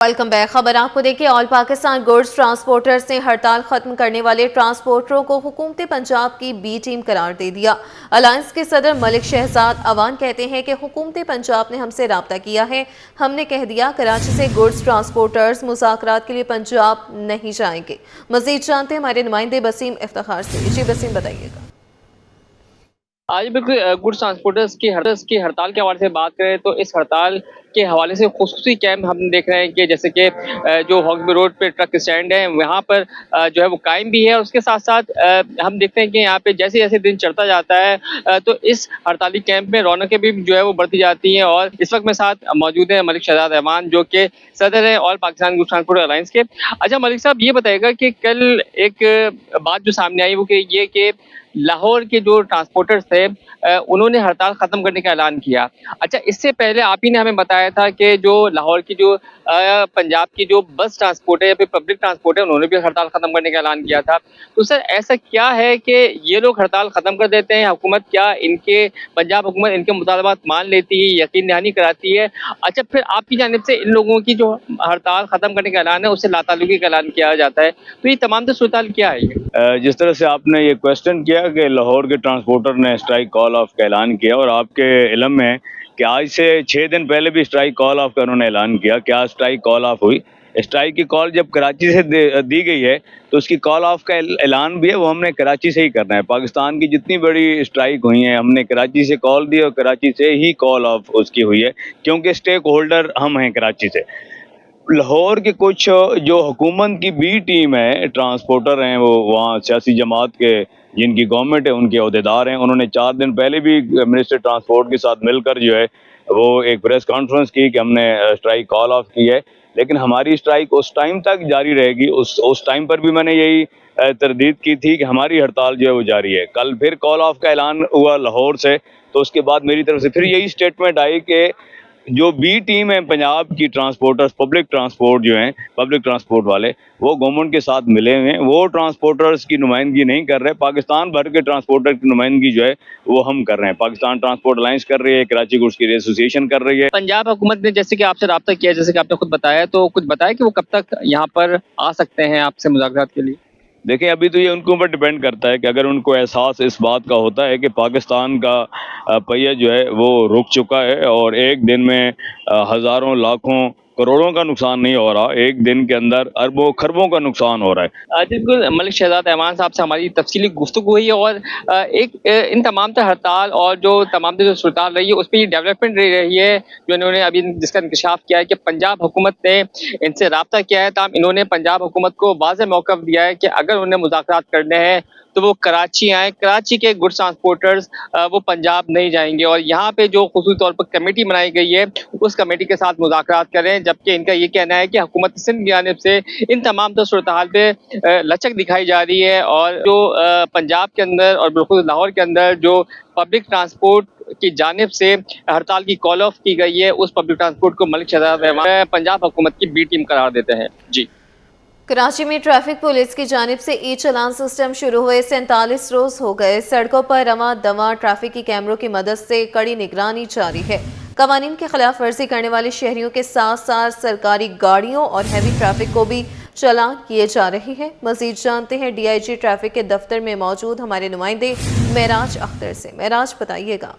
Welcome back. खबर आपको देखिए, ऑल पाकिस्तान गुड्स ट्रांसपोर्टर्स ने हड़ताल खत्म करने वाले ट्रांसपोर्टरों को हुकूमत पंजाब की बी टीम करार दे दिया। अलायंस के सदर मलिक शहजाद अवान कहते हैं कि हुकूमत पंजाब ने हमसे रब्ता किया है, हमने कह दिया कराची से गुड्स ट्रांसपोर्टर्स मुज़ाकरात के लिए पंजाब नहीं जाएंगे। मजीद जानते हैं हमारे नुमाइंदे बसीम इफ्तिखार से। जी बसीम, बताइएगा। आज बिल्कुल गुड्स ट्रांसपोर्टर्स की हड़ताल के हवाले से बात करें तो इस हड़ताल के हवाले से खुसूसी कैंप हम देख रहे हैं कि जैसे कि जो हॉकबी रोड पे ट्रक स्टैंड है वहाँ पर जो है वो कायम भी है, और उसके साथ साथ हम देखते हैं कि यहाँ पे जैसे जैसे दिन चढ़ता जाता है तो इस हड़ताली कैंप में रौनकें भी जो है वो बढ़ती जाती हैं। और इस वक्त मेरे साथ मौजूद है मलिक शहजाद अहमान, जो कि सदर है all Pakistan goods transport alliance के। अच्छा मलिक साहब, ये बताइएगा कि कल एक बात जो सामने आई वो कि लाहौर के जो ट्रांसपोर्टर्स थे उन्होंने हड़ताल खत्म करने का ऐलान किया। अच्छा, इससे पहले आप ही ने हमें बताया था कि जो लाहौर की जो पंजाब की जो बस ट्रांसपोर्ट है या फिर पब्लिक ट्रांसपोर्ट है उन्होंने भी हड़ताल खत्म करने का ऐलान किया था। तो सर, ऐसा क्या है कि ये लोग हड़ताल खत्म कर देते हैं, हुकूमत क्या इनके पंजाब हुकूमत इनके मुतालबात मान लेती है, यकीन दहानी कराती है? अच्छा, फिर आपकी जानिब से इन लोगों की जो हड़ताल खत्म करने का ऐलान है उससे लाताल्लुकी का ऐलान किया जाता है, तो ये तमाम सूरत क्या है ये? जिस तरह से आपने ये क्वेश्चन किया कि लाहौर के ट्रांसपोर्टर ने स्ट्राइक कॉल ऑफ का ऐलान किया, और आपके इल्म में है कि आज से 6 दिन पहले भी स्ट्राइक कॉल ऑफ का उन्होंने ऐलान किया। क्या स्ट्राइक कॉल ऑफ हुई? स्ट्राइक की कॉल जब कराची से दी गई है तो उसकी कॉल ऑफ का ऐलान भी है वो हमने कराची से ही करना है। पाकिस्तान की जितनी बड़ी स्ट्राइक हुई हैं हमने कराची से कॉल दी और कराची से ही कॉल ऑफ उसकी हुई है, क्योंकि स्टेक होल्डर हम हैं कराची से। लाहौर के कुछ जो हुकूमत की बी टीम है, ट्रांसपोर्टर हैं, वो वहाँ सियासी जमात के जिनकी गवर्नमेंट है उनके अहदेदार हैं, उन्होंने 4 दिन पहले भी मिनिस्टर ट्रांसपोर्ट के साथ मिलकर जो है वो एक प्रेस कॉन्फ्रेंस की कि हमने स्ट्राइक कॉल ऑफ की है, लेकिन हमारी स्ट्राइक उस टाइम तक जारी रहेगी। उस टाइम पर भी मैंने यही तरदीद की थी कि हमारी हड़ताल जो है वो जारी है। कल फिर कॉल ऑफ का ऐलान हुआ लाहौर से, तो उसके बाद मेरी तरफ से फिर यही स्टेटमेंट आई कि जो बी टीम है पंजाब की ट्रांसपोर्टर्स, पब्लिक ट्रांसपोर्ट जो हैं, पब्लिक ट्रांसपोर्ट वाले, वो गवर्नमेंट के साथ मिले हुए हैं, वो ट्रांसपोर्टर्स की नुमाइंदगी नहीं कर रहे। पाकिस्तान भर के ट्रांसपोर्टर की नुमाइंदगी जो है वो हम कर रहे हैं। पाकिस्तान ट्रांसपोर्ट अलायंस कर रही है, कराची गुड्स की एसोसिएशन कर रही है। पंजाब हुकूमत ने जैसे कि आपसे रब्ता किया, जैसे कि आपने खुद बताया, तो कुछ बताया कि वो कब तक यहाँ पर आ सकते हैं आपसे मुज़ाकरात के लिए? देखिए, अभी तो ये उनके ऊपर डिपेंड करता है कि अगर उनको एहसास इस बात का होता है कि पाकिस्तान का पहिया जो है वो रुक चुका है और एक दिन में हज़ारों लाखों करोड़ों का नुकसान नहीं हो रहा, एक दिन के अंदर अरबों खरबों का नुकसान हो रहा है। बिल्कुल, मलिक शहजाद अहमान साहब से हमारी तफसीली गुफ्तगू हुई है, और इन तमाम हड़ताल और जो तमाम जो सूरत रही है उस पर डेवलपमेंट रही है जो इन्होंने अभी जिसका इंकशाफ किया है कि पंजाब हुकूमत ने इनसे रब्ता किया है, तमाम इन्होंने पंजाब हुकूमत को वाज़ेह मौक़िफ़ दिया है कि अगर उन्हें मुज़ाकरात करने हैं तो वो कराची आए। कराची के गुड्स ट्रांसपोर्टर्स वो पंजाब नहीं जाएंगे, और यहाँ पे जो खुसूसी तौर पर कमेटी बनाई गई है उस कमेटी के साथ मुज़ाकरात करें। जबकि इनका ये कहना है कि हुकूमत सिंध की जानिब से इन तमाम सूरत हाल पे लचक दिखाई जा रही है, और जो पंजाब के अंदर और बिल्कुल लाहौर के अंदर जो पब्लिक ट्रांसपोर्ट की जानिब से हड़ताल की कॉल ऑफ की गई है, उस पब्लिक ट्रांसपोर्ट को मलिक शहजाद पंजाब हुकूमत की बी टीम करार देते हैं। जी, कराची में ट्रैफिक पुलिस की जानिब से ई चलान सिस्टम शुरू हुए 47 रोज हो गए। सड़कों पर रवां दवा ट्रैफिक की कैमरों की मदद से कड़ी निगरानी जारी है। कवानीन की खिलाफ वर्जी करने वाले शहरियों के साथ साथ सरकारी गाड़ियों और हैवी ट्रैफिक को भी चलान किए जा रहे हैं। मजीद जानते हैं DIG ट्रैफिक के दफ्तर में मौजूद हमारे नुमाइंदे महराज अख्तर से। महराज, बताइएगा।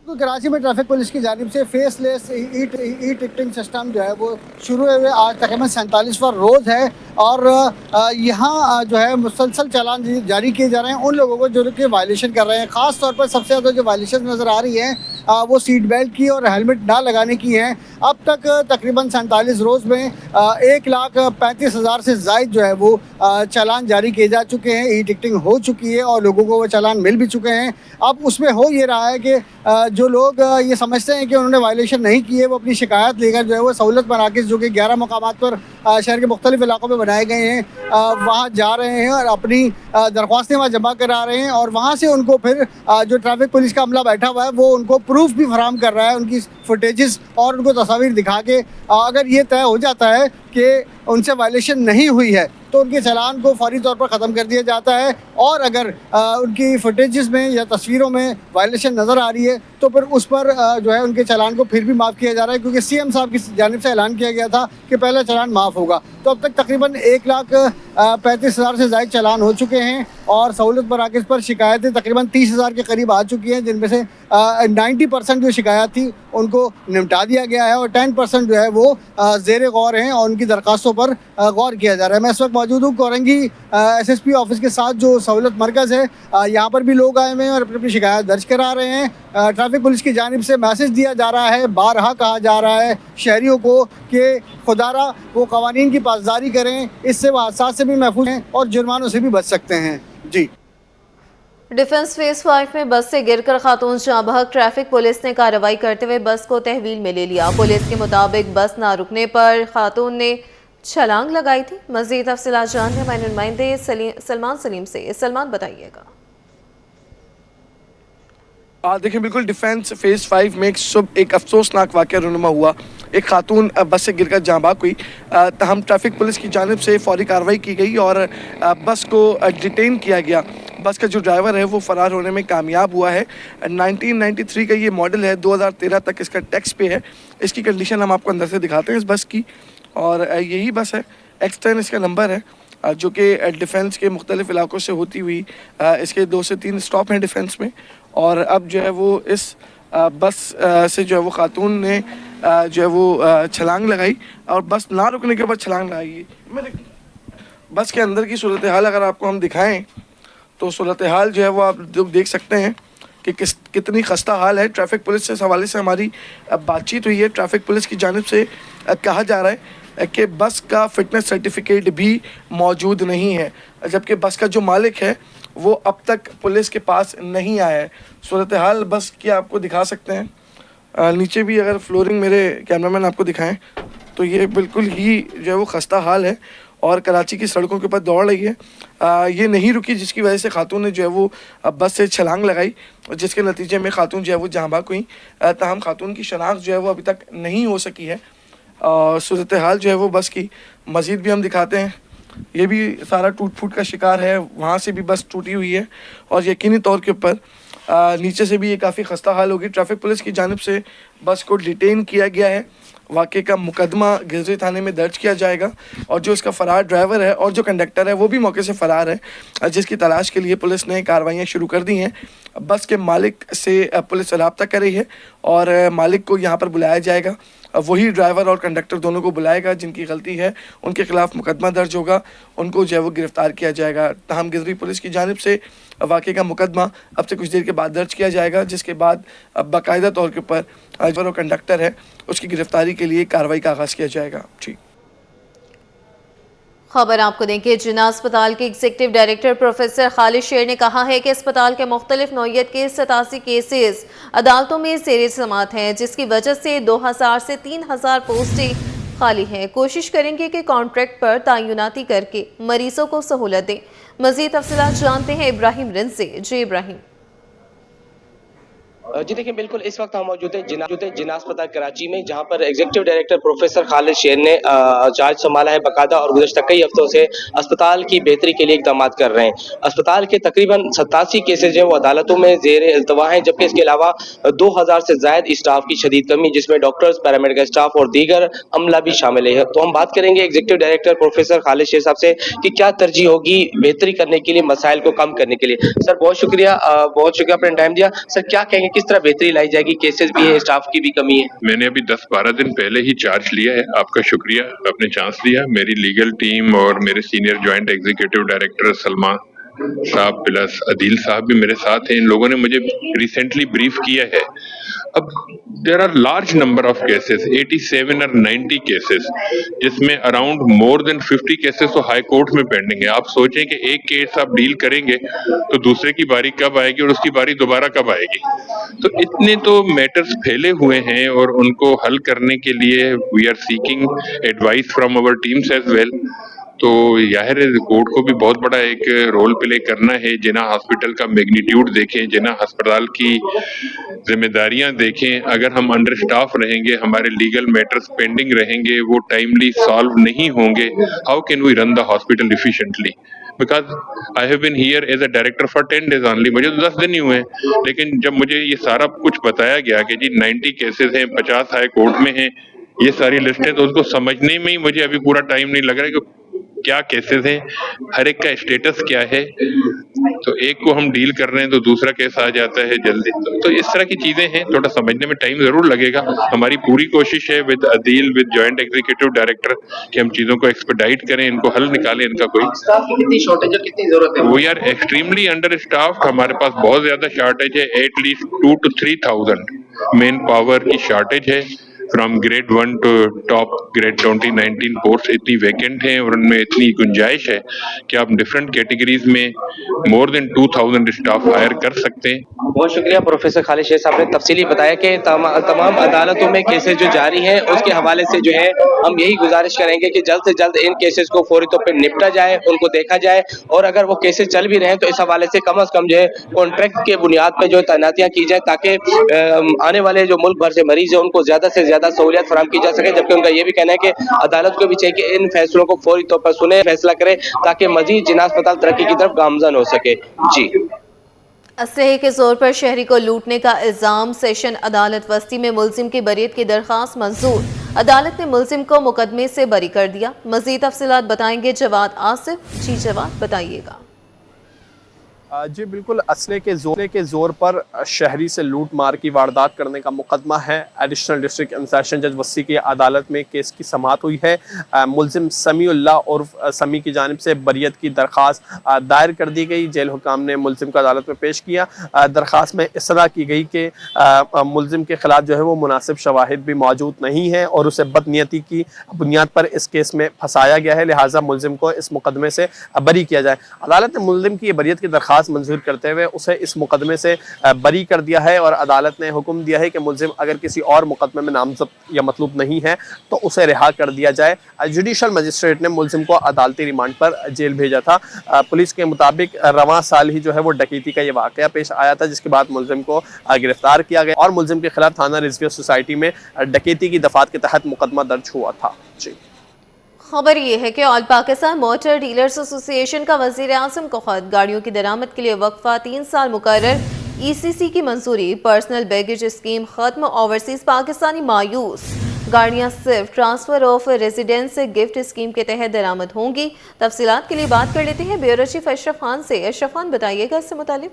तो कराची में ट्रैफिक पुलिस की जानिब से फेसलेस ई टिकटिंग सिस्टम जो है वो शुरू हुए आज तकरीबन 47वां रोज़ है, और यहाँ जो है मुसलसल चालान जारी किए जा रहे हैं उन लोगों को जो कि वायलेशन कर रहे हैं। ख़ास तौर पर सबसे ज़्यादा जो वायलेशन नज़र आ रही है वो सीट बेल्ट की और हेलमेट ना लगाने की हैं। अब तक तकरीबन 47 रोज़ में 1,35,000 से ज़ायद जो है वो चालान जारी किए जा चुके हैं, ई टिकटिंग हो चुकी है और लोगों को वो चालान मिल भी चुके हैं। अब उसमें हो ये रहा है कि जो लोग ये समझते हैं कि उन्होंने वायलेशन नहीं की है वो अपनी शिकायत लेकर जो है वो सहूलत मराकज़ जो कि 11 मकामात पर शहर के मुख्तलिफ इलाकों में बनाए गए हैं वहाँ जा रहे हैं और अपनी दरख्वास्तें वहाँ जमा करा रहे हैं, और वहाँ से उनको फिर जो ट्रैफिक पुलिस का अमला बैठा हुआ है वो उनको प्रूफ भी फराहम कर रहा है, उनकी फुटेजेस और उनको तस्वीर दिखा के। अगर ये तय हो जाता है कि उनसे वायलेशन नहीं हुई है तो उनके चालान को फौरी तौर पर ख़त्म कर दिया जाता है। और अगर उनकी फुटेजेस में या तस्वीरों में वायलेशन नज़र आ रही है तो फिर उस पर जो है उनके चालान को फिर भी माफ़ किया जा रहा है, क्योंकि सीएम साहब की जानिब से ऐलान किया गया था कि पहला चालान माफ़ होगा। तो अब तक तकरीबन 1,35,000 से ज़ायद चालान हो चुके हैं और सहूलत मराकज़ पर शिकायतें तकरीबन 30,000 के करीब आ चुकी हैं, जिनमें से 90% जो शिकायत थी उनको निपटा दिया गया है और 10% जो है वो ज़ेर गौर हैं और उनकी दरख्वास्तों पर गौर किया जा रहा है। मैं इस वक्त मौजूद हूँ कोरंगी SSP ऑफिस के साथ, जो सहूलत मरकज़ है। यहाँ पर भी लोग आए हुए हैं और अपनी अपनी शिकायत दर्ज करा रहे हैं। ट्रैफिक पुलिस की जानिब से मैसेज दिया जा रहा है, बारहा कहा जा रहा है शहरियों को कि खुदारा वो कवानीन की पासदारी करें, इससे वो हादसा से भी महफूज हैं और जुर्मानों से भी बच सकते हैं। जी। डिफेंस फेज 5 में बस से गिरकर खातून जाँ बहक, ट्रैफिक पुलिस ने कार्रवाई करते हुए बस को तहवील में ले लिया। पुलिस के मुताबिक बस ना रुकने पर खातून ने छलांग लगाई थी। मजीद तफसीलात जानने हमारे नुमाइंदे सलमान सलीम से। सलमान, बताइएगा। देखिए, बिल्कुल डिफेंस फेज 5 में एक अफसोसनाक वाक़या रूनुमा हुआ। एक खातून बस से गिरकर जाँ बहक हुई। तहम ट्रैफिक पुलिस की जानिब से फौरी कार्रवाई की गई और बस को डिटेन किया गया। बस का जो ड्राइवर है वो फ़रार होने में कामयाब हुआ है। 1993 का ये मॉडल है, 2013 तक इसका टैक्स पे है। इसकी कंडीशन हम आपको अंदर से दिखाते हैं इस बस की। और यही बस है, X10 इसका नंबर है, जो कि डिफेंस के मुख्तलिफ इलाकों से होती हुई इसके 2 से 3 स्टॉप हैं डिफेंस में। और अब जो है वो इस बस से जो है वो खातून ने जो है वो छलांग लगाई और बस ना रुकने के बाद छलांग लगाई। बस के अंदर की सूरत हाल अगर आपको हम दिखाएं तो सूरत हाल जो है वो आप देख सकते हैं कि कितनी खस्ता हाल है। ट्रैफिक पुलिस से इस हवाले से हमारी बातचीत हुई है। ट्रैफिक पुलिस की जानिब से कहा जा रहा है कि बस का फिटनेस सर्टिफिकेट भी मौजूद नहीं है, जबकि बस का जो मालिक है वो अब तक पुलिस के पास नहीं आया है। सूरत हाल बस की आपको दिखा सकते हैं। नीचे भी अगर फ्लोरिंग मेरे कैमरामैन आपको दिखाएं तो ये बिल्कुल ही जो है वो खस्ता हाल है और कराची की सड़कों के ऊपर दौड़ रही है। ये नहीं रुकी, जिसकी वजह से खातून ने जो है वो बस से छलांग लगाई, जिसके नतीजे में खातून जो है वो जाँ बहक हुई। ताहम खातून की शनाख्त जो है वो अभी तक नहीं हो सकी है। सूरत हाल जो है वो बस की मज़ीद भी हम दिखाते हैं। ये भी सारा टूट फूट का शिकार है, वहाँ से भी बस टूटी हुई है और यकीनी तौर के ऊपर नीचे से भी ये काफ़ी खस्ता हाल होगी। ट्रैफिक पुलिस की जानिब से बस को डिटेन किया गया है। वाक़े का मुकदमा गिरजी थाने में दर्ज किया जाएगा और जो इसका फ़रार ड्राइवर है और जो कंडक्टर है वो भी मौके से फ़रार है, जिसकी तलाश के लिए पुलिस ने कार्रवाइयाँ शुरू कर दी हैं। बस के मालिक से पुलिस रब्ता कर रही है और मालिक को यहाँ पर बुलाया जाएगा। वही ड्राइवर और कंडक्टर दोनों को बुलाएगा, जिनकी गलती है उनके खिलाफ मुकदमा दर्ज होगा, उनको जो है वो गिरफ़्तार किया जाएगा। तहम गिरदी पुलिस की जानिब से वाक़े का मुकदमा अब से कुछ देर के बाद दर्ज किया जाएगा, जिसके बाद बाकायदा तौर के ऊपर ड्राइवर और कंडक्टर है उसकी गिरफ़्तारी के लिए कार्रवाई का आगाज़ किया जाएगा। जी, खबर आपको दें कि जिन्ना अस्पताल के एग्जीक्यूटिव डायरेक्टर प्रोफेसर खालिद शेर ने कहा है कि अस्पताल के मुख्तलिफ नौइयत के 87 केसेस अदालतों में ज़ेर समाअत हैं, जिसकी वजह से 2000 से 3000 पोस्टें खाली हैं। कोशिश करेंगे कि कॉन्ट्रैक्ट पर तैनाती करके मरीजों को सहूलत दें। मज़ीद तफसीलात जानते हैं इब्राहिम रिंद से। जी इब्राहिम। जी देखिए, बिल्कुल इस वक्त हम मौजूद हैं जिन्ना अस्पताल कराची में, जहां पर एग्जीक्यूटिव डायरेक्टर प्रोफेसर खालिद शेर ने चार्ज संभाला है बाकायदा और गुज़श्ता कई हफ्तों से अस्पताल की बेहतरी के लिए इक़दाम कर रहे हैं। अस्पताल के तकरीबन 87 केसेज जो है वो अदालतों में ज़ेर इल्तवा हैं, जबकि इसके अलावा 2000 से ज़ायद स्टाफ की शदीद कमी, जिसमें डॉक्टर्स, पैरामेडिकल स्टाफ और दीगर अमला भी शामिल है। तो हम बात करेंगे एग्जीक्यूटिव डायरेक्टर प्रोफेसर खालिद शेर साहब से कि क्या तरजीह होगी बेहतरी करने के लिए, मसाइल को कम करने के लिए। सर बहुत शुक्रिया आपने टाइम दिया। सर क्या कहेंगे, किस तरह बेहतरी लाई जाएगी? केसेस भी है, स्टाफ की भी कमी है। मैंने अभी 10-12 दिन पहले ही चार्ज लिया है। आपका शुक्रिया, आपने चांस लिया। मेरी लीगल टीम और मेरे senior joint executive director Salman साहब प्लस अदील साहब भी मेरे साथ हैं। इन लोगों ने मुझे रिसेंटली ब्रीफ किया है। अब there are large number of cases, 87 और 90 केसेस, जिसमें अराउंड मोर देन 50 केसेस तो हाई कोर्ट में पेंडिंग है। आप सोचें कि एक केस आप डील करेंगे तो दूसरे की बारी कब आएगी और उसकी बारी दोबारा कब आएगी। तो इतने तो मैटर्स फैले हुए हैं और उनको हल करने के लिए we are seeking advice from our teams as well. तो जाहिर है कोर्ट को भी बहुत बड़ा एक रोल प्ले करना है। जिना हॉस्पिटल का मैग्नीट्यूड देखें, जिना अस्पताल की जिम्मेदारियां देखें। अगर हम अंडर स्टाफ रहेंगे, हमारे लीगल मैटर्स पेंडिंग रहेंगे, वो टाइमली सॉल्व नहीं होंगे, how can we run the hospital efficiently? Because I have been here as a director for 10 days only. मुझे तो 10 दिन ही हुए हैं, लेकिन जब मुझे ये सारा कुछ बताया गया कि जी 90 केसेस हैं, 50 हाई कोर्ट में हैं, ये सारी लिस्ट है, तो उसको समझने में ही मुझे अभी पूरा टाइम नहीं लग रहा है कि क्या केसेस हैं, हर एक का स्टेटस क्या है। तो एक को हम डील कर रहे हैं तो दूसरा केस आ जाता है जल्दी। तो इस तरह की चीजें हैं, थोड़ा समझने में टाइम जरूर लगेगा। हमारी पूरी कोशिश है with Adeel, with joint executive director, कि हम चीजों को एक्सपेडाइट करें, इनको हल निकालें। इनका कोई स्टाफ की कितनी शॉर्टेज है, कितनी जरूरत है? We are extremely under staff. हमारे पास बहुत ज्यादा शॉर्टेज है, एटलीस्ट 2 to 3,000 मेन पावर की शॉर्टेज है। From grade 1 to top grade 2019 post इतनी वैकेंट हैं और उनमें इतनी गुंजाइश है कि आप डिफरेंट कैटेगरीज में मोर देन 2,000 स्टाफ हायर कर सकते हैं। बहुत शुक्रिया प्रोफेसर खालिद शेख साहब ने तफसीली बताया कि तमाम अदालतों में केसेस जो जारी हैं उसके हवाले से जो है हम यही गुजारिश करेंगे कि जल्द से जल्द इन केसेस को फौरी तौर पर निपटा जाए, उनको देखा जाए, और अगर वो केसेस चल भी रहे हैं तो इस हवाले से कम जो है कॉन्ट्रैक्ट के बुनियाद पर जो तैनातियां की जाए, ताकि आने वाले जो मुल्क भर से मरीज है उनको ज्यादा से ज्यादा सहूलियत फराहम की जा सके। जबकि उनका ये भी कहना है कि अदालत को भी चाहिए कि इन फैसलों को फौरी तौर पर सुने, फैसला करे, ताकि मजीद जिना अस्पताल तरक्की की तरफ गामजन हो सके। जी, असलहे के जोर पर शहरी को लूटने का इल्जाम। सेशन अदालत वस्ती में मुलजिम की बरीयत की दरख्वास्त मंजूर। अदालत ने मुलजिम को मुकदमे से बरी कर दिया। मजीद तफसीलात बताएंगे जवाद आसिफ। जी जवाद, बताइएगा। जी बिल्कुल, असले के जोर पर शहरी से लूट मार की वारदात करने का मुकदमा है। एडिशनल डिस्ट्रिक्ट एंड सेशन जज वस्सी की अदालत में केस की समाअत हुई है। मुलजिम समीउल्लाह और समी की जानिब से बरियत की दरख्वास्त दायर कर दी गई। जेल हुकाम ने मुलजिम को अदालत में पेश किया। दरख्वास्त में इसरा की गई कि मुलजिम के खिलाफ जो है वो मुनासिब शवाहिद भी मौजूद नहीं है और उसे बदनीयती की बुनियाद पर इस केस में फंसाया गया है, लिहाजा मुलजिम को इस मुकदमे से बरी किया जाए। अदालत ने मुलजिम की बरियत की दरख्वास्त मंजूर करते हुए उसे इस मुकदमे से बरी कर दिया है और अदालत ने हुक्म दिया है कि मुलजिम अगर किसी और मुकदमे में नामजद या मतलूब नहीं है तो उसे रिहा कर दिया जाए। जुडिशल मजिस्ट्रेट ने मुलजिम को अदालती रिमांड पर जेल भेजा था। पुलिस के मुताबिक रवां साल ही जो है वो डकैती का ये वाकया पेश आया था, जिसके बाद मुलजिम को गिरफ्तार किया गया और मुलजिम के खिलाफ थाना रिजवी सोसाइटी में डकैती की दफात के तहत मुकदमा दर्ज हुआ था। जी, खबर ये है कि all Pakistan motor dealers association का वज़ीर आज़म को खत। गाड़ियों की दरामद के लिए वक्फा 3 साल मुकर्रर। ECC की मंजूरी। पर्सनल बैगेज स्कीम खत्म। ओवरसीज पाकिस्तानी मायूस। गाड़ियां सिर्फ transfer of residence gift scheme के तहत दरामद होंगी। तफसीलात के लिए बात कर लेते हैं ब्यूरो चीफ अशरफ खान से। अशरफ खान, बताइएगा इससे मुतालिक।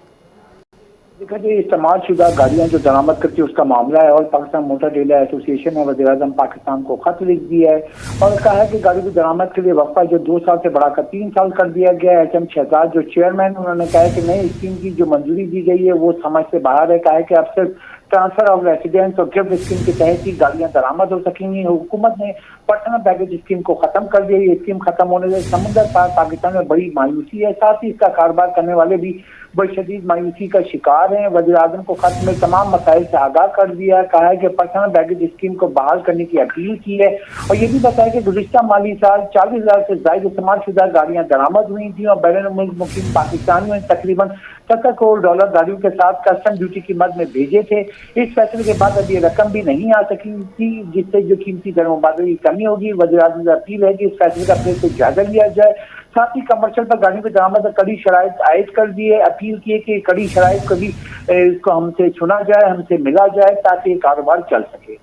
देखा जी, इस्तेमाल शुदा गाड़ियाँ जो दरामद करती है उसका मामला है और पाकिस्तान मोटर डीलर एसोसिएशन ने वज़ीर आज़म पाकिस्तान को खत लिख दिया है और कहा है कि गाड़ी की दरामद के लिए वक्फा जो 2 साल से बढ़ाकर 3 साल कर दिया गया है। HM शहजाद जो चेयरमैन, उन्होंने कहा है कि नई स्कीम की जो मंजूरी दी गई है वो समझ से बाहर है। कहा है कि अब सिर्फ ट्रांसफर ऑफ रेसिडेंस और गिफ्ट स्कीम के तहत ही गाड़ियां दरामद हो सकेंगी। हुकूमत ने पर्सनल बैगेज स्कीम को खत्म कर दिया। ये स्कीम खत्म होने से समुद्र पार पाकिस्तान में बड़ी मायूसी है, साथ ही इसका कारोबार करने वाले भी बड़ी शदीद मायूसी का शिकार हैं। वज़ीर आज़म को खत में तमाम मसाइल से आगाह कर दिया। कहा है कि पर्सनल बैगेज स्कीम को बहाल करने की अपील की है और ये भी बताया कि गुज़िश्ता माली साल 40,000 से ज़ायद इस्तेमाल शुदा गाड़ियां दरामद हुई थी और बैरून मुल्क मुकीम पाकिस्तानियों ने तकरीबन $70 करोड़ गाड़ियों के साथ कस्टम ड्यूटी की मद में भेजे थे। इस फैसले के बाद अब ये रकम भी नहीं आ सकी थी, जिससे जो कीमती दर मुबादले की कमी होगी। वज़ीर आज़म से अपील है कि इस फैसले का फिर से जायजा लिया जाए। साथ ही कमर्शियल पर गाड़ियों की दरामद कड़ी शराइत आयद कर दिए। अपील की है कि कड़ी शराइत को भी इसको हमसे चुना जाए, हमसे मिला जाए ताकि कारोबार चल सके।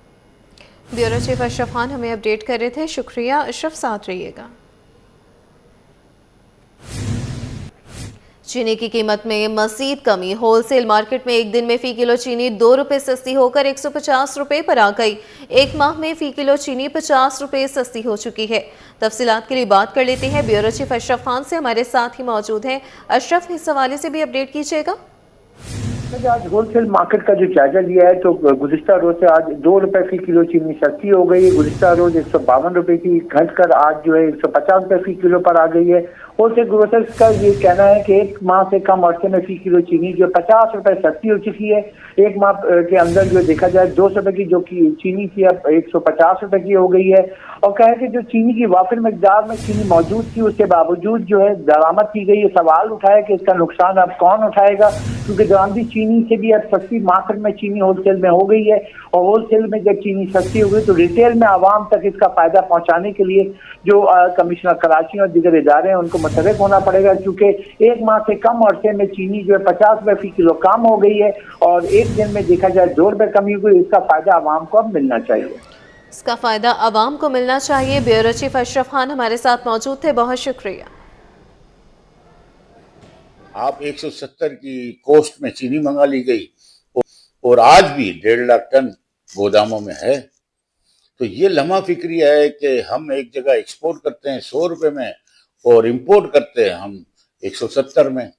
ब्यूरो चीफ अशरफ खान हमें अपडेट कर रहे थे। शुक्रिया अशरफ, साथ रहिएगा। चीनी की कीमत में मज़ीद कमी। होलसेल मार्केट में एक दिन में फ़ी किलो चीनी 2 रुपये सस्ती होकर 150 रुपये पर आ गई। एक माह में फ़ी किलो चीनी 50 रुपये सस्ती हो चुकी है। तफसीलात के लिए बात कर लेते हैं ब्यूरो चीफ अशरफ खान से, हमारे साथ ही मौजूद हैं। अशरफ, इस हवाले से भी अपडेट कीजिएगा। आज होलसेल मार्केट का जो जायजा लिया है तो गुज़िश्ता रोज से आज 2 रुपये फी किलो चीनी सस्ती हो गई है। गुज़िश्ता रोज 152 रुपये की घटकर आज जो है 150 रुपये फी किलो पर आ गई है। होलसेल ग्रोसर्स का ये कहना है कि एक माह से कम अरसे में फी किलो चीनी जो 50 रुपये सस्ती हो चुकी है। एक माह के अंदर जो देखा जाए 200 रुपए की जो की चीनी थी अब 150 रुपए की हो गई है। और कहे कि जो चीनी की वाफिर मकदार में चीनी मौजूद थी उसके बावजूद जो है दरामद की गई है। सवाल उठाया कि इसका नुकसान अब कौन उठाएगा, क्योंकि दरामदी चीनी से भी अब सस्ती मार्केट में चीनी होलसेल में हो गई है और होलसेल में जब चीनी सस्ती हो गई तो रिटेल में आवाम तक इसका फायदा पहुंचाने के लिए जो कमिश्नर कराची और दीगर इदारे हैं उनको मुतहरिक होना पड़ेगा, क्योंकि एक माह से कम अरसे में चीनी जो है 50 रुपए फी किलो कम हो गई है और एक दिन में देखा जाए 2 रुपए कमी हुई। इसका फायदा आवाम को अब मिलना चाहिए। इसका फायदा आवाम को मिलना चाहिए। ब्यूरो चीफ अशरफ खान हमारे साथ मौजूद थे, बहुत शुक्रिया। आप 170 की कोस्ट में चीनी मंगा ली गई और आज भी 1.5 लाख टन गोदामों में है। तो ये लम्हा फिक्री है कि हम एक जगह एक्सपोर्ट करते हैं 100 रुपए में और इंपोर्ट करते हैं हम 170 में।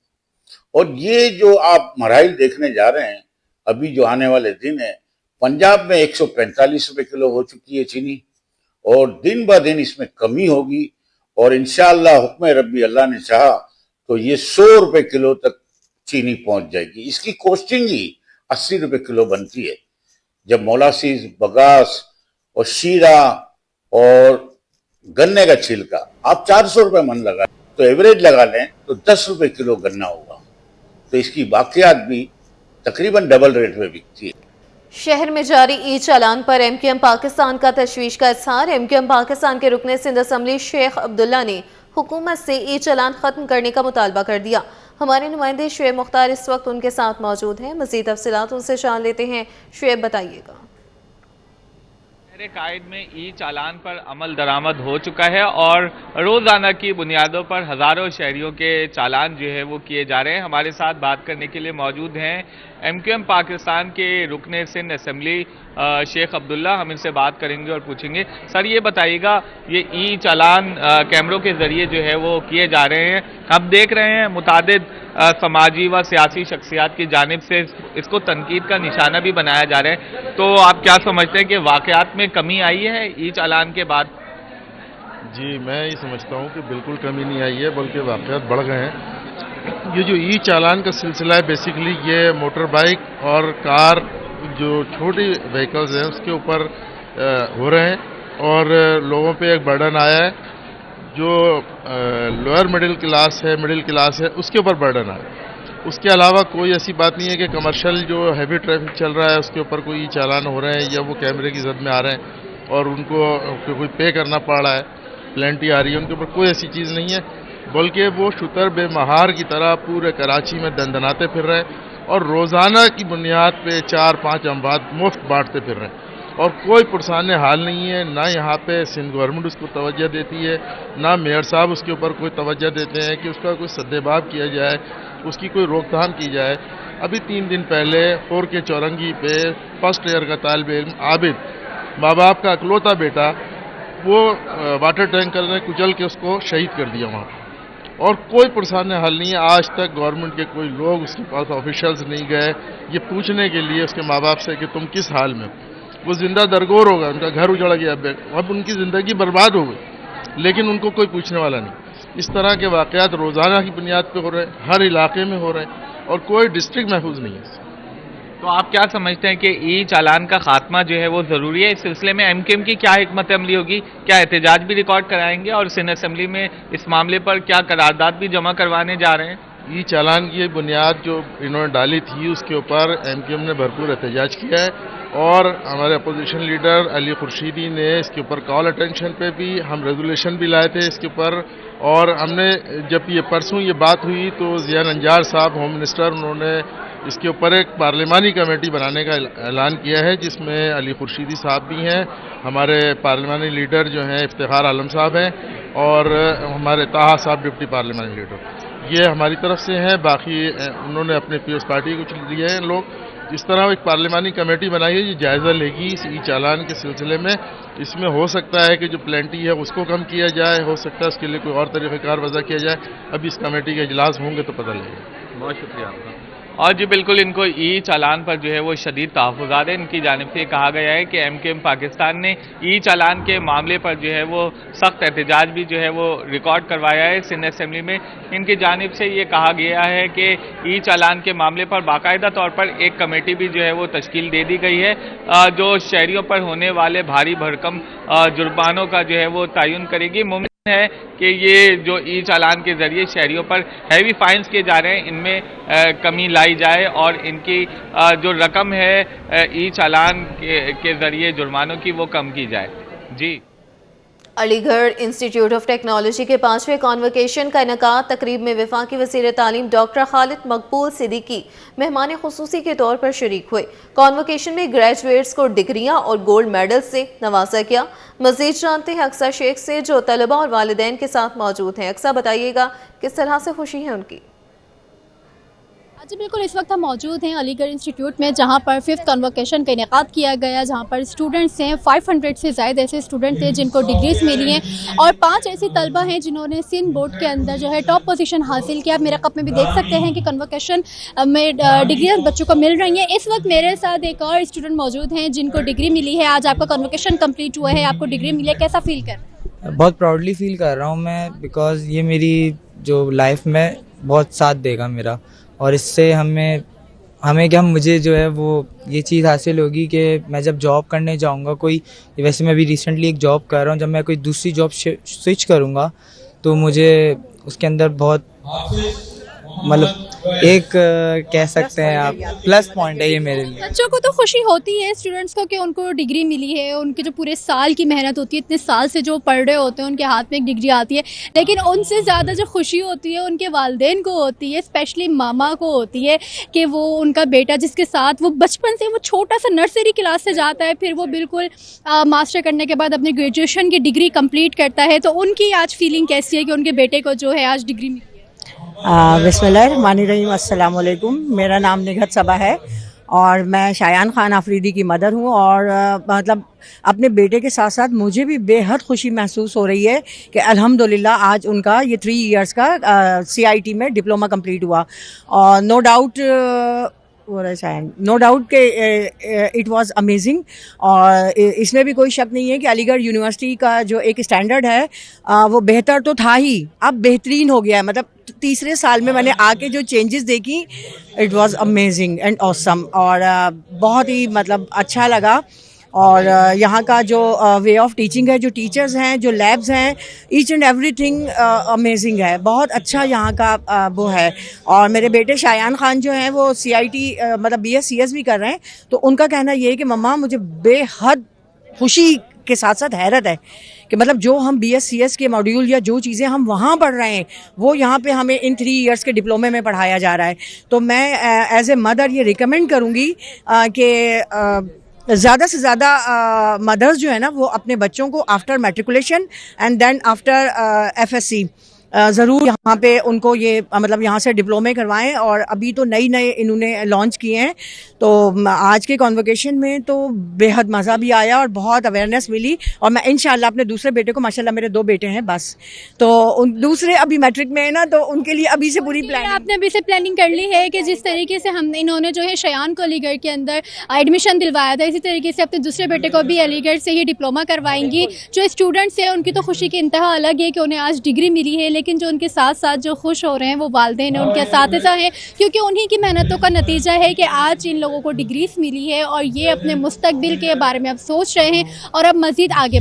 और ये जो आप मराइल देखने जा रहे हैं अभी जो आने वाले दिन है, पंजाब में 145 रुपए किलो हो चुकी है चीनी और दिन ब दिन इसमें कमी होगी और इंशाअल्लाह हुक्म रब्बी अल्लाह ने चाहा तो ये 100 रुपए किलो तक चीनी पहुंच जाएगी। इसकी कॉस्टिंग ही 80 रुपए किलो बनती है। जब मोलासिस, बगास और शीरा और गन्ने का छिलका आप 400 रुपए मन लगा तो एवरेज लगा लें तो 10 रुपए किलो गन्ना होगा। तो इसकी बाकियात भी तकरीबन डबल रेट में बिकती है। शहर में जारी ई चालान पर एमक्यूएम पाकिस्तान का तशवीश का इजहार। एमक्यूएम पाकिस्तान के रुकने सिंध असम्बली शेख अब्दुल्ला ने हुकूमत से ई चालान खत्म करने का मुतालबा कर दिया। हमारे नुमाइंदे शुएब मुख्तार इस वक्त उनके साथ मौजूद हैं, मज़ीद तफसीलात उनसे जान लेते हैं। शुएब बताइएगा। शहर कायद में ई चालान पर अमल दरामद हो चुका है और रोज़ाना की बुनियादों पर हज़ारों शहरियों के चालान जो है वो किए जा रहे हैं। हमारे साथ बात करने के लिए मौजूद हैं एमक्यूएम पाकिस्तान के रुकने सिंध असम्बली शेख अब्दुल्ला। हम इनसे बात करेंगे और पूछेंगे, सर ये बताइएगा ये ई चालान कैमरों के ज़रिए जो है वो किए जा रहे हैं, हम देख रहे हैं मुतादिद समाजी व सियासी शख्सियात की जानिब से इसको तनकीद का निशाना भी बनाया जा रहा है। तो आप क्या समझते हैं कि वाक़यात में कमी आई है ई चालान के बाद? जी मैं ये समझता हूँ कि बिल्कुल कमी नहीं आई है बल्कि वाक़यात बढ़ गए हैं। ये जो ई चालान का सिलसिला है बेसिकली ये मोटर बाइक और कार जो छोटी व्हीकल्स हैं उसके ऊपर हो रहे हैं और लोगों पे एक बर्डन आया है। जो लोअर मिडिल क्लास है उसके ऊपर बर्डन आया है। उसके अलावा कोई ऐसी बात नहीं है कि कमर्शियल जो हैवी ट्रैफिक चल रहा है उसके ऊपर कोई चालान हो रहे हैं या वो कैमरे की जद में आ रहे हैं और उनको कोई पे करना पड़ रहा है, प्लेंटी आ रही है, उनके ऊपर कोई ऐसी चीज़ नहीं है। बल्कि वो शुतर बेमहार की तरह पूरे कराची में दंदनाते फिर रहे हैं और रोज़ाना की बुनियाद पे 4-5 अमवात मुफ्त बांटते फिर रहे हैं और कोई पुरसान हाल नहीं है। ना यहाँ पे सिंध गवर्नमेंट उसको तवज्जो देती है, ना मेयर साहब उसके ऊपर कोई तवज्जो देते हैं कि उसका कोई सद्देबाब किया जाए, उसकी कोई रोकथाम की जाए। अभी 3 दिन पहले 4 के चौरंगी पे फर्स्ट ईयर का तालिब इल्म आबिद, माँ बाप का अकलौता बेटा, वो वाटर टैंकर ने कुचल के उसको शहीद कर दिया वहाँ और कोई पुरसान हल नहीं है। आज तक गवर्नमेंट के कोई लोग उसके पास ऑफिशियल्स नहीं गए ये पूछने के लिए उसके माँ बाप से कि तुम किस हाल में। वो जिंदा दरगोर होगा, उनका घर उजड़ गया, अब उनकी ज़िंदगी बर्बाद हो गई, लेकिन उनको कोई पूछने वाला नहीं। इस तरह के वाक़यात रोज़ाना की बुनियाद पर हो रहे हैं, हर इलाके में हो रहे हैं और कोई डिस्ट्रिक्ट महफूज नहीं है। तो आप क्या समझते हैं कि ई चालान का खात्मा जो है वो ज़रूरी है? इस सिलसिले में एमक्यूएम की क्या हिकमत अमली होगी? क्या एहतजाज भी रिकॉर्ड कराएंगे और सिंध असम्बली में इस मामले पर क्या करारदाद भी जमा करवाने जा रहे हैं? ई चालान की बुनियाद जो इन्होंने डाली थी उसके ऊपर एमक्यूएम ने भरपूर एहतजाज किया है और हमारे अपोजिशन लीडर अली खुर्शीदी ने इसके ऊपर कॉल अटेंशन पे भी हम रेजोल्यूशन भी लाए थे इसके ऊपर। और हमने जब ये परसों ये बात हुई तो ज़िया नंजार साहब होम मिनिस्टर, उन्होंने इसके ऊपर एक पार्लिमानी कमेटी बनाने का ऐलान किया है जिसमें अली खुर्शीदी साहब भी हैं, हमारे पार्लिमानी लीडर जो हैं इफ्तिखार आलम साहब हैं और हमारे ताहा साहब डिप्टी पार्लिमानी लीडर, ये हमारी तरफ से हैं। बाकी उन्होंने अपने पीएस पार्टी को लिए हैं लोग। इस तरह एक पार्लिमानी कमेटी बनाई है, ये जायज़ा लेगी इस ई चालान के सिलसिले में। इसमें हो सकता है कि जो प्लेंटी है उसको कम किया जाए, हो सकता है उसके लिए कोई और तरीक़ेकार वज़ा किया जाए। अभी इस कमेटी के इजलास होंगे तो पता लगेगा। बहुत शुक्रिया आपका। और जी बिल्कुल इनको ई चालान पर जो है वो शदीद तहफ़्फ़ुज़ात है। इनकी जानिब से कहा गया है कि MKM पाकिस्तान ने ई चालान के मामले पर जो है वो सख्त एहतजाज भी जो है वो रिकॉर्ड करवाया है सिंध असेंबली में। इनकी जानिब से ये कहा गया है कि ई चालान के मामले पर बाकायदा तौर पर एक कमेटी भी जो है वो तश्कील दे दी गई है जो शहरियों पर होने वाले भारी भरकम जुर्मानों का जो है वो तयन करेगी। मुमकिन है कि ये जो ई चालान के जरिए शहरियों पर हैवी फाइन्स किए जा रहे हैं इनमें कमी लाई जाए और इनकी जो रकम है ई चालान के जरिए जुर्मानों की वो कम की जाए। जी अलीगढ़ इंस्टीट्यूट ऑफ टेक्नोलॉजी के 5वें कॉन्वोकेशन का इनेकाद तकरीब में वफाकी वज़ीर तालीम डॉक्टर खालिद मकबूल सिद्दीकी मेहमान खुसूसी के तौर पर शरीक हुए। कॉन्वोकेशन में ग्रेजुएट्स को डिग्रियां और गोल्ड मेडल से नवाजा गया। मजीद जानते हैं अक्सा शेख से जो तलबा और वालिदैन के साथ मौजूद हैं। अक्सा बताइएगा किस तरह से खुशी है उनकी। जी बिल्कुल, इस वक्त हम मौजूद हैं अलीगढ़ इंस्टीट्यूट में जहां पर 5th कन्वोकेशन का इनेकाद किया गया, जहां पर स्टूडेंट्स हैं 500 से ज़्यादा ऐसे स्टूडेंट थे जिनको डिग्रीज मिली हैं और 5 ऐसी तलबा हैं जिन्होंने सिंध बोर्ड के अंदर जो है टॉप पोजीशन हासिल किया। आप मेरे कप में भी देख सकते हैं कि कन्वोकेशन में डिग्रियाँ बच्चों को मिल रही हैं। इस वक्त मेरे साथ एक और स्टूडेंट मौजूद हैं जिनको डिग्री मिली है। आज आपका कन्वोकेशन कम्प्लीट हुआ है, आपको डिग्री मिली है, कैसा फील कर रहे हैं? बहुत प्राउडली फील कर रहा हूँ मैं, बिकॉज़ ये मेरी जो लाइफ में बहुत साथ देगा मेरा, और इससे मुझे जो है वो ये चीज़ हासिल होगी कि मैं जब जॉब करने जाऊंगा कोई, वैसे मैं भी रिसेंटली एक जॉब कर रहा हूँ, जब मैं कोई दूसरी जॉब स्विच करूंगा तो मुझे उसके अंदर बहुत मतलब एक कह सकते हैं आप प्लस पॉइंट है ये मेरे लिए। बच्चों को तो खुशी होती है स्टूडेंट्स को कि उनको डिग्री मिली है, उनके जो पूरे साल की मेहनत होती है, इतने साल से जो पढ़ रहे होते हैं उनके हाथ में एक डिग्री आती है, लेकिन उनसे ज़्यादा जो खुशी होती है उनके वालिदैन को होती है, स्पेशली मामा को होती है कि वो उनका बेटा जिसके साथ वो बचपन से वो छोटा सा नर्सरी क्लास से जाता है, फिर वो बिल्कुल मास्टर करने के बाद अपनी ग्रेजुएशन की डिग्री कंप्लीट करता है, तो उनकी आज फीलिंग कैसी है कि उनके बेटे को जो है आज डिग्री मिली? बिस्मिल्लाहिर्रहमानिर्रहीम, अस्सलाम वालेकुम। मेरा नाम निघत सबा है और मैं शायान खान आफरीदी की मदर हूँ और मतलब अपने बेटे के साथ साथ मुझे भी बेहद खुशी महसूस हो रही है कि अल्हम्दुलिल्लाह आज उनका ये 3 इयर्स का CIT में डिप्लोमा कंप्लीट हुआ और नो डाउट के इट वाज अमेजिंग। और इसमें भी कोई शक नहीं है कि अलीगढ़ यूनिवर्सिटी का जो एक स्टैंडर्ड है वो बेहतर तो था ही, अब बेहतरीन हो गया है। मतलब तीसरे साल में मैंने आके जो चेंजेस देखी, it was amazing and awesome और बहुत ही मतलब अच्छा लगा। और यहाँ का जो वे ऑफ टीचिंग है, जो टीचर्स हैं, जो लैब्स हैं, ईच एंड एवरीथिंग अमेजिंग है, बहुत अच्छा यहाँ का वो है। और मेरे बेटे शायान खान जो हैं वो CIT मतलब BScs भी कर रहे हैं, तो उनका कहना ये है कि मम्मा मुझे बेहद खुशी के साथ साथ हैरत है कि मतलब जो हम BScs के मॉड्यूल या जो चीज़ें हम वहाँ पढ़ रहे हैं वो यहाँ पे हमें इन 3 इयर्स के डिप्लोमे में पढ़ाया जा रहा है। तो मैं एज ए मदर ये रिकमेंड करूँगी कि ज़्यादा से ज़्यादा मदर्स जो है ना वो अपने बच्चों को after matriculation and then after FSC ज़रूर यहाँ पे उनको ये मतलब यहाँ से डिप्लोमे करवाएं। और अभी तो नए इन्होंने लॉन्च किए हैं, तो आज के कॉन्वोकेशन में तो बेहद मज़ा भी आया और बहुत अवेयरनेस मिली। और मैं इंशाल्लाह अपने दूसरे बेटे को, माशाल्लाह मेरे 2 बेटे हैं बस, तो उन दूसरे अभी मैट्रिक में है ना, तो उनके लिए अभी से पूरी प्लानिंग आपने अभी से प्लानिंग कर ली है कि जिस तरीके से इन्होंने जो है शयान को अलीगढ़ के अंदर एडमिशन दिलवाया था, इसी तरीके से अपने दूसरे बेटे को भी अलीगढ़ से ही डिप्लोमा करवाएंगी। जो स्टूडेंट्स हैं उनकी तो खुशी की इंतहा अलग है कि उन्हें आज डिग्री मिली है, लेकिन जो उनके साथ साथ जो खुश हो रहे हैं वो वालिदैन हैं, उनके असातिज़ा हैं, क्योंकि उन्हीं की मेहनतों का नतीजा है कि आज इन लोगों को डिग्रीज मिली है और ये अपने मुस्तकबिल के बारे में अब सोच रहे हैं और अब मज़ीद आगे बढ़